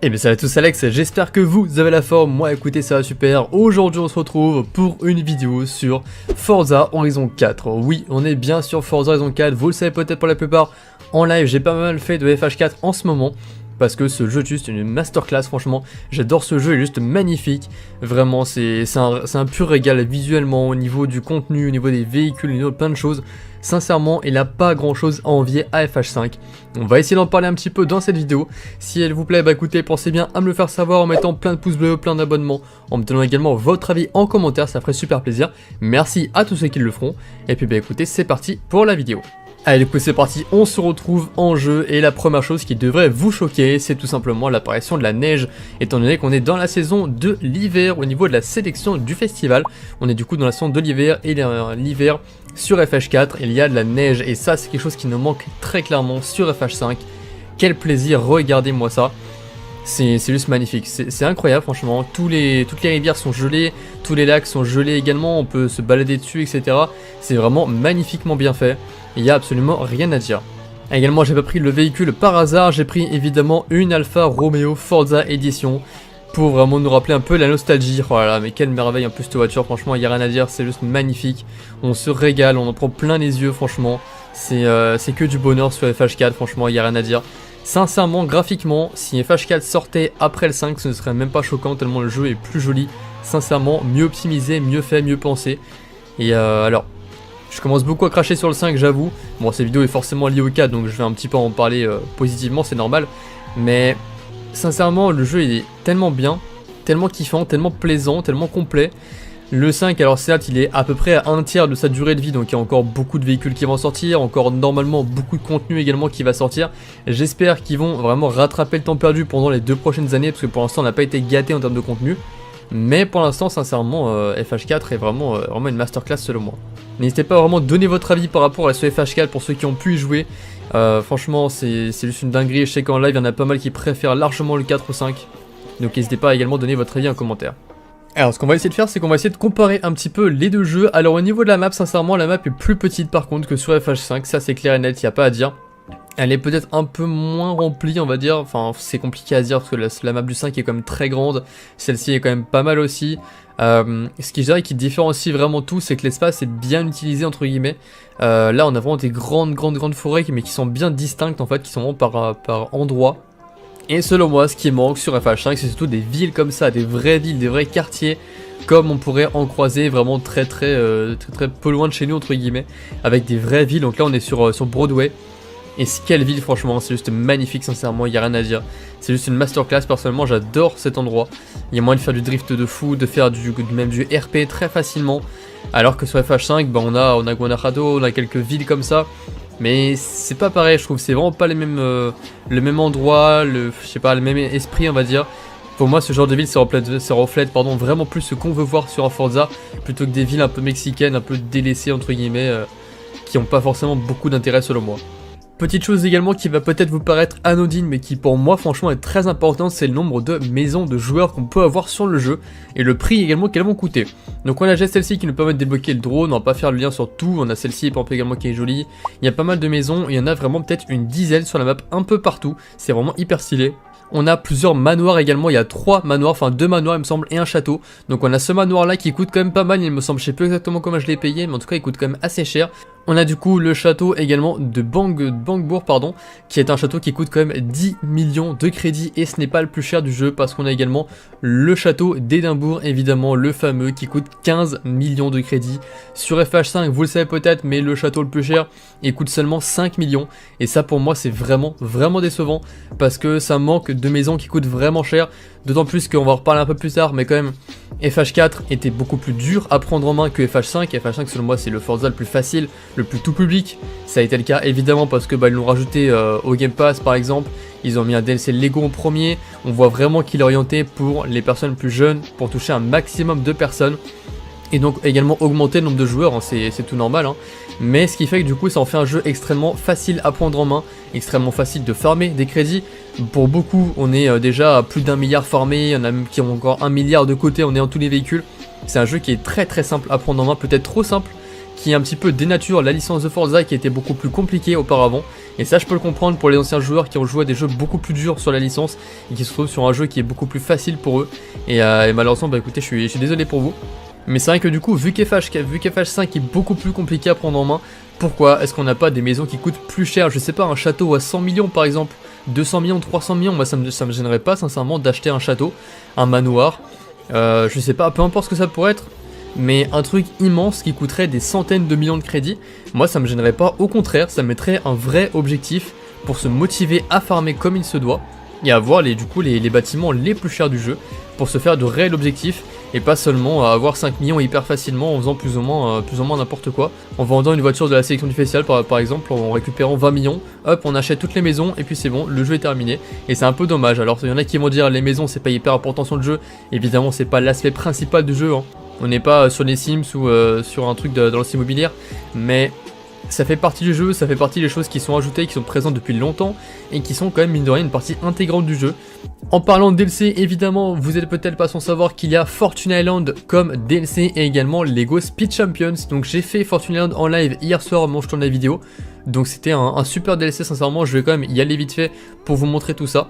Eh bien salut à tous, Alex, j'espère que vous avez la forme. Moi écoutez, ça va super. Aujourd'hui on se retrouve pour une vidéo sur Forza Horizon 4. Oui, on est bien sur Forza Horizon 4, vous le savez peut-être pour la plupart. En live, j'ai pas mal fait de FH4 en ce moment, parce que ce jeu est juste une masterclass, franchement. J'adore ce jeu, il est juste magnifique. Vraiment, c'est un pur régal visuellement, au niveau du contenu, au niveau des véhicules, au niveau de plein de choses. Sincèrement, il n'a pas grand chose à envier à FH5. On va essayer d'en parler un petit peu dans cette vidéo. Si elle vous plaît, bah écoutez, pensez bien à me le faire savoir en mettant plein de pouces bleus, plein d'abonnements, en me donnant également votre avis en commentaire, ça ferait super plaisir. Merci à tous ceux qui le feront. Et puis bah écoutez, c'est parti pour la vidéo. Allez, du coup c'est parti, on se retrouve en jeu et la première chose qui devrait vous choquer, c'est tout simplement l'apparition de la neige, étant donné qu'on est dans la saison de l'hiver au niveau de la sélection du festival. On est du coup dans la saison de l'hiver et l'hiver sur FH4, il y a de la neige et ça c'est quelque chose qui nous manque très clairement sur FH5. Quel plaisir, regardez-moi ça. C'est juste magnifique, c'est incroyable franchement, toutes les rivières sont gelées, tous les lacs sont gelés également, on peut se balader dessus etc. C'est vraiment magnifiquement bien fait, il n'y a absolument rien à dire. Également j'ai pas pris le véhicule par hasard, j'ai pris évidemment une Alfa Romeo Forza Edition pour vraiment nous rappeler un peu la nostalgie. Oh là là, mais quelle merveille en plus cette voiture, franchement il n'y a rien à dire, c'est juste magnifique, on se régale, on en prend plein les yeux franchement, c'est que du bonheur sur FH4, franchement il n'y a rien à dire. Sincèrement, graphiquement, si FH4 sortait après le 5, ce ne serait même pas choquant tellement le jeu est plus joli. Sincèrement, mieux optimisé, mieux fait, mieux pensé. Et alors, je commence beaucoup à cracher sur le 5, j'avoue. Bon, cette vidéo est forcément liée au 4, donc je vais un petit peu en parler positivement, c'est normal. Mais sincèrement, le jeu il est tellement bien, tellement kiffant, tellement plaisant, tellement complet. Le 5, alors certes, il est à peu près à un tiers de sa durée de vie, donc il y a encore beaucoup de véhicules qui vont sortir, encore normalement beaucoup de contenu également qui va sortir. J'espère qu'ils vont vraiment rattraper le temps perdu pendant les 2 prochaines années, parce que pour l'instant on n'a pas été gâté en termes de contenu. Mais pour l'instant, sincèrement, FH4 est vraiment une masterclass selon moi. N'hésitez pas à vraiment donner votre avis par rapport à ce FH4 pour ceux qui ont pu y jouer. Franchement, c'est juste une dinguerie, je sais qu'en live, il y en a pas mal qui préfèrent largement le 4 ou 5. Donc n'hésitez pas à également donner votre avis en commentaire. Alors ce qu'on va essayer de faire, c'est qu'on va essayer de comparer un petit peu les deux jeux. Alors au niveau de la map, sincèrement, la map est plus petite par contre que sur FH5, ça c'est clair et net, il n'y a pas à dire. Elle est peut-être un peu moins remplie on va dire, enfin c'est compliqué à dire parce que la map du 5 est quand même très grande, celle-ci est quand même pas mal aussi. Ce qui je dirais qui différencie vraiment tout, c'est que l'espace est bien utilisé entre guillemets. Là on a vraiment des grandes forêts mais qui sont bien distinctes en fait, qui sont vraiment par endroits. Et selon moi, ce qui manque sur FH5, c'est surtout des villes comme ça, des vraies villes, des vrais quartiers, comme on pourrait en croiser vraiment très peu loin de chez nous, entre guillemets, avec des vraies villes. Donc là, on est sur Broadway. Et quelle ville, franchement, c'est juste magnifique, sincèrement, il n'y a rien à dire. C'est juste une masterclass, personnellement, j'adore cet endroit. Il y a moyen de faire du drift de fou, de faire même du RP très facilement. Alors que sur FH5, bah, on a Guanajuato, on a quelques villes comme ça. Mais c'est pas pareil, je trouve, c'est vraiment pas le même endroit, je sais pas, le même esprit on va dire. Pour moi ce genre de ville ça reflète vraiment plus ce qu'on veut voir sur un Forza, plutôt que des villes un peu mexicaines, un peu délaissées entre guillemets, qui ont pas forcément beaucoup d'intérêt selon moi. Petite chose également qui va peut-être vous paraître anodine mais qui pour moi franchement est très importante, c'est le nombre de maisons de joueurs qu'on peut avoir sur le jeu et le prix également qu'elles vont coûter. Donc on a déjà celle-ci qui nous permet de débloquer le drone, on va pas faire le lien sur tout, on a celle-ci par exemple également qui est jolie. Il y a pas mal de maisons, il y en a vraiment peut-être une dizaine sur la map un peu partout, c'est vraiment hyper stylé. On a plusieurs manoirs également, il y a 3 manoirs, enfin 2 manoirs il me semble et un château. Donc on a ce manoir là qui coûte quand même pas mal, il me semble, je sais plus exactement comment je l'ai payé, mais en tout cas il coûte quand même assez cher. On a du coup le château également de Bangbourg, pardon, qui est un château qui coûte quand même 10 millions de crédits et ce n'est pas le plus cher du jeu parce qu'on a également le château d'Édimbourg, évidemment le fameux qui coûte 15 millions de crédits. Sur FH5 vous le savez peut-être mais le château le plus cher il coûte seulement 5 millions et ça pour moi c'est vraiment décevant parce que ça manque de maisons qui coûtent vraiment cher, d'autant plus qu'on va en reparler un peu plus tard mais quand même FH4 était beaucoup plus dur à prendre en main que FH5. FH5 selon moi c'est le Forza le plus facile, le plus tout public. Ça a été le cas évidemment parce que ils l'ont rajouté au Game Pass par exemple. Ils ont mis un DLC Lego en premier. On voit vraiment qu'il est orienté pour les personnes plus jeunes, pour toucher un maximum de personnes. Et donc également augmenter le nombre de joueurs, hein, c'est tout normal. Hein. Mais ce qui fait que du coup ça en fait un jeu extrêmement facile à prendre en main, extrêmement facile de farmer des crédits. Pour beaucoup on est déjà à plus d'1 milliard farmé, il y en a même qui ont encore 1 milliard de côté, on est en tous les véhicules. C'est un jeu qui est très simple à prendre en main, peut-être trop simple, qui un petit peu dénature la licence de Forza qui était beaucoup plus compliquée auparavant. Et ça je peux le comprendre pour les anciens joueurs qui ont joué à des jeux beaucoup plus durs sur la licence et qui se retrouvent sur un jeu qui est beaucoup plus facile pour eux. Et malheureusement bah écoutez je suis désolé pour vous. Mais c'est vrai que du coup vu qu'FH5 est beaucoup plus compliqué à prendre en main, pourquoi est-ce qu'on n'a pas des maisons qui coûtent plus cher? Je sais pas, un château à 100 millions par exemple, 200 millions, 300 millions, moi ça me gênerait pas sincèrement d'acheter un château, un manoir, je sais pas, peu importe ce que ça pourrait être. Mais un truc immense qui coûterait des centaines de millions de crédits, moi ça me gênerait pas, au contraire, ça mettrait un vrai objectif pour se motiver à farmer comme il se doit et avoir du coup les bâtiments les plus chers du jeu pour se faire de réels objectifs et pas seulement avoir 5 millions hyper facilement en faisant plus ou moins n'importe quoi, en vendant une voiture de la sélection du festival par exemple, en récupérant 20 millions, hop on achète toutes les maisons et puis c'est bon, le jeu est terminé et c'est un peu dommage. Alors il y en a qui vont dire les maisons c'est pas hyper important sur le jeu, évidemment c'est pas l'aspect principal du jeu, hein. On n'est pas sur les Sims ou sur un truc dans l'ancien immobilière, mais ça fait partie du jeu, ça fait partie des choses qui sont ajoutées, qui sont présentes depuis longtemps et qui sont quand même mine de rien une partie intégrante du jeu. En parlant de DLC, évidemment, vous êtes peut-être pas sans savoir qu'il y a Fortune Island comme DLC et également Lego Speed Champions. Donc j'ai fait Fortune Island en live hier soir au moment où je tourne la vidéo. Donc c'était un super DLC sincèrement, je vais quand même y aller vite fait pour vous montrer tout ça.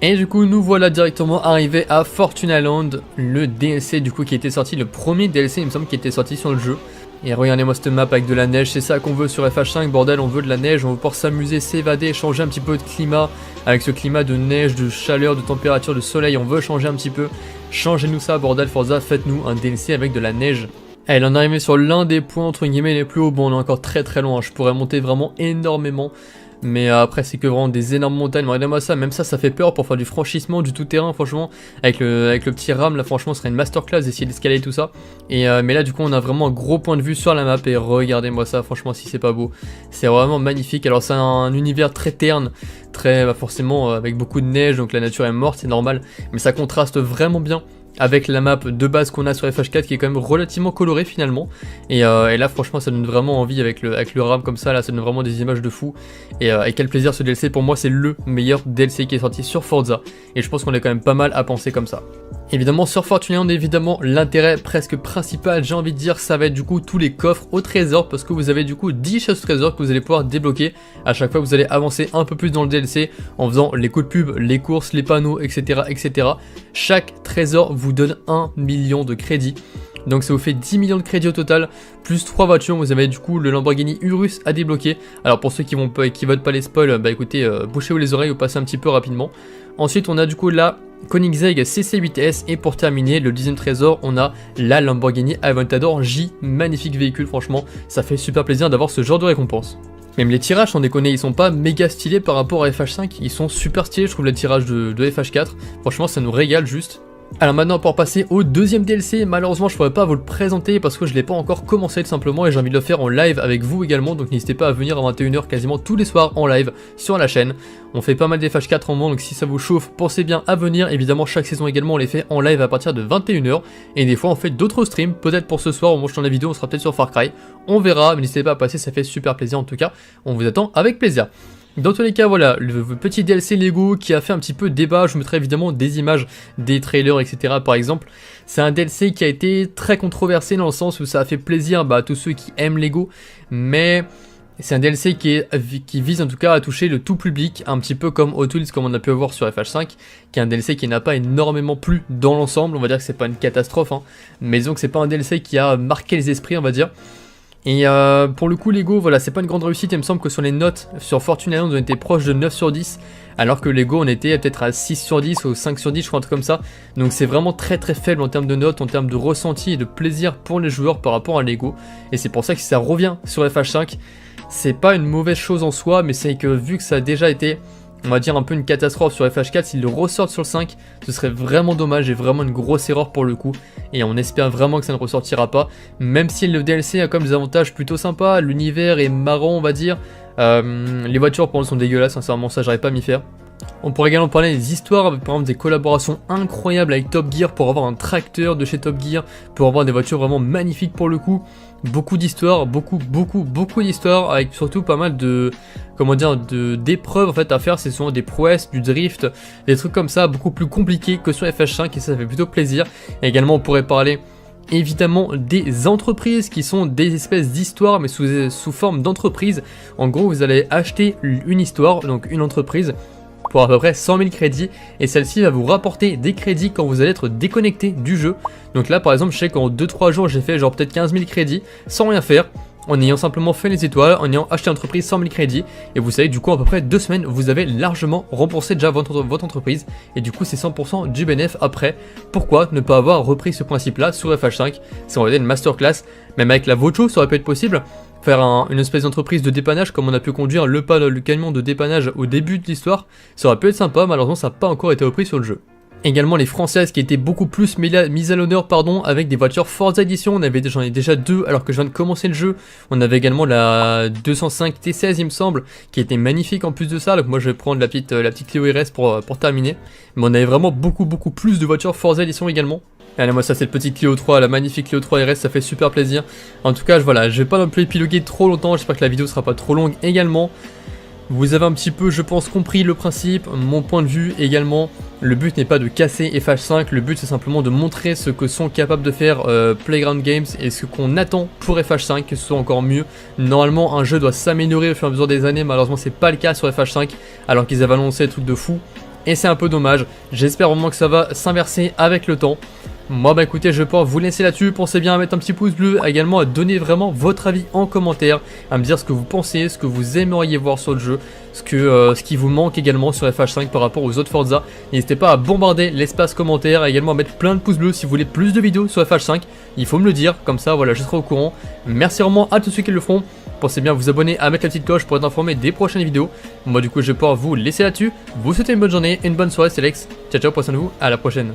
Et du coup nous voilà directement arrivés à Fortune Island, le DLC du coup qui était sorti, le premier DLC il me semble qui était sorti sur le jeu. Et regardez-moi cette map avec de la neige, c'est ça qu'on veut sur FH5, bordel, on veut de la neige, on veut pouvoir s'amuser, s'évader, changer un petit peu de climat, avec ce climat de neige, de chaleur, de température, de soleil, on veut changer un petit peu. Changez-nous ça bordel Forza, faites-nous un DLC avec de la neige. Allez, on est arrivé sur l'un des points entre guillemets les plus hauts, bon on est encore très loin, je pourrais monter vraiment énormément. Mais après c'est que vraiment des énormes montagnes, regardez-moi ça, même ça fait peur pour faire du franchissement, du tout terrain franchement. Avec le petit ram là franchement ce serait une masterclass d'essayer d'escalader tout ça. Mais là du coup on a vraiment un gros point de vue sur la map et regardez-moi ça franchement si c'est pas beau. C'est vraiment magnifique, alors c'est un univers très terne, très forcément avec beaucoup de neige donc la nature est morte c'est normal. Mais ça contraste vraiment bien avec la map de base qu'on a sur FH4 qui est quand même relativement colorée finalement et là franchement ça donne vraiment envie avec le RAM comme ça, là ça donne vraiment des images de fou et quel plaisir ce DLC, pour moi c'est le meilleur DLC qui est sorti sur Forza et je pense qu'on est quand même pas mal à penser comme ça. Évidemment sur Fortune Island, évidemment l'intérêt presque principal j'ai envie de dire ça va être du coup tous les coffres au trésor parce que vous avez du coup 10 chasses au trésor que vous allez pouvoir débloquer à chaque fois que vous allez avancer un peu plus dans le DLC en faisant les coups de pub, les courses, les panneaux etc. Chaque trésor vous donne 1 million de crédits. Donc ça vous fait 10 millions de crédits au total, plus 3 voitures, vous avez du coup le Lamborghini Urus à débloquer. Alors pour ceux qui veulent pas les spoils, bah écoutez, bouchez-vous les oreilles ou passez un petit peu rapidement. Ensuite on a du coup la Koenigsegg CC8S et pour terminer le 10e trésor on a la Lamborghini Aventador J, magnifique véhicule franchement, ça fait super plaisir d'avoir ce genre de récompense. Même les tirages sans déconner, ils sont pas méga stylés par rapport à FH5, ils sont super stylés je trouve les tirages de FH4, franchement ça nous régale juste. Alors maintenant pour passer au deuxième DLC, malheureusement je pourrais pas vous le présenter parce que je l'ai pas encore commencé tout simplement et j'ai envie de le faire en live avec vous également, donc n'hésitez pas à venir à 21 h quasiment tous les soirs en live sur la chaîne. On fait pas mal des FH4 en moment donc si ça vous chauffe pensez bien à venir, évidemment chaque saison également on les fait en live à partir de 21 h et des fois on fait d'autres streams, peut-être pour ce soir au moment où je tourne la vidéo on sera peut-être sur Far Cry, on verra, mais n'hésitez pas à passer, ça fait super plaisir en tout cas, on vous attend avec plaisir. Dans tous les cas, voilà, le petit DLC Lego qui a fait un petit peu débat, je vous mettrai évidemment des images, des trailers, etc. par exemple. C'est un DLC qui a été très controversé dans le sens où ça a fait plaisir à tous ceux qui aiment Lego, mais c'est un DLC qui vise en tout cas à toucher le tout public, un petit peu comme Hot Wheels comme on a pu voir sur FH5, qui est un DLC qui n'a pas énormément plu dans l'ensemble, on va dire que c'est pas une catastrophe, hein, mais disons que c'est pas un DLC qui a marqué les esprits on va dire. Et pour le coup Lego, voilà, c'est pas une grande réussite, il me semble que sur les notes, sur Fortune Island on était proche de 9 sur 10, alors que Lego on était peut-être à 6 sur 10 ou 5 sur 10 je crois un truc comme ça, donc c'est vraiment très faible en termes de notes, en termes de ressenti et de plaisir pour les joueurs par rapport à Lego, et c'est pour ça que si ça revient sur FH5, c'est pas une mauvaise chose en soi, mais c'est que vu que ça a déjà été, on va dire un peu une catastrophe sur FH4, s'ils le ressortent sur le 5, ce serait vraiment dommage et vraiment une grosse erreur pour le coup. Et on espère vraiment que ça ne ressortira pas, même si le DLC a comme des avantages plutôt sympas, l'univers est marrant on va dire. Les voitures pour elles sont dégueulasses, sincèrement ça j'arrive pas à m'y faire. On pourrait également parler des histoires, avec par exemple des collaborations incroyables avec Top Gear pour avoir un tracteur de chez Top Gear, pour avoir des voitures vraiment magnifiques pour le coup. Beaucoup d'histoires, beaucoup d'histoires, avec surtout pas mal de, comment dire, d'épreuves en fait à faire, c'est souvent des prouesses, du drift, des trucs comme ça, beaucoup plus compliqués que sur FH5 et ça fait plutôt plaisir. Et également on pourrait parler évidemment des entreprises qui sont des espèces d'histoires mais sous forme d'entreprise. En gros, vous allez acheter une histoire, donc une entreprise, pour à peu près 100 000 crédits, et celle-ci va vous rapporter des crédits quand vous allez être déconnecté du jeu. Donc là par exemple, je sais qu'en 2-3 jours j'ai fait genre peut-être 15 000 crédits sans rien faire, en ayant simplement fait les étoiles, en ayant acheté l'entreprise 100 000 crédits, et vous savez du coup à peu près 2 semaines vous avez largement remboursé déjà votre entreprise, et du coup c'est 100% du bénéf après. Pourquoi ne pas avoir repris ce principe là sur FH5? Ça aurait été une masterclass, même avec la Vocho ça aurait pu être possible. Faire une espèce d'entreprise de dépannage comme on a pu conduire le camion de dépannage au début de l'histoire, ça aurait pu être sympa, malheureusement ça n'a pas encore été repris sur le jeu. Également les françaises qui étaient beaucoup plus mises à l'honneur avec des voitures Forza Edition, j'en ai déjà 2 alors que je viens de commencer le jeu. On avait également la 205 T16 il me semble, qui était magnifique en plus de ça, donc moi je vais prendre la petite Clio RS pour terminer. Mais on avait vraiment beaucoup plus de voitures Forza Edition également. Allez, moi ça c'est le petit Clio 3, la magnifique Clio 3 RS, ça fait super plaisir. En tout cas voilà, je vais pas non plus épiloguer trop longtemps, j'espère que la vidéo sera pas trop longue également. Vous avez un petit peu, je pense, compris le principe, mon point de vue également. Le but n'est pas de casser FH5, le but c'est simplement de montrer ce que sont capables de faire Playground Games et ce qu'on attend pour FH5, que ce soit encore mieux. Normalement un jeu doit s'améliorer au fur et à mesure des années, malheureusement c'est pas le cas sur FH5 alors qu'ils avaient annoncé des trucs de fou. Et c'est un peu dommage, j'espère vraiment que ça va s'inverser avec le temps. Moi bah écoutez, je vais pouvoir vous laisser là-dessus, pensez bien à mettre un petit pouce bleu, également à donner vraiment votre avis en commentaire, à me dire ce que vous pensez, ce que vous aimeriez voir sur le jeu, ce qui vous manque également sur FH5 par rapport aux autres Forza. N'hésitez pas à bombarder l'espace commentaire, et également à mettre plein de pouces bleus si vous voulez plus de vidéos sur FH5, il faut me le dire, comme ça voilà je serai au courant. Merci vraiment à tous ceux qui le feront, pensez bien à vous abonner, à mettre la petite cloche pour être informé des prochaines vidéos. Moi du coup je vais pouvoir vous laisser là-dessus, vous souhaitez une bonne journée, une bonne soirée, c'est Lex, ciao ciao, prenez soin de vous, à la prochaine.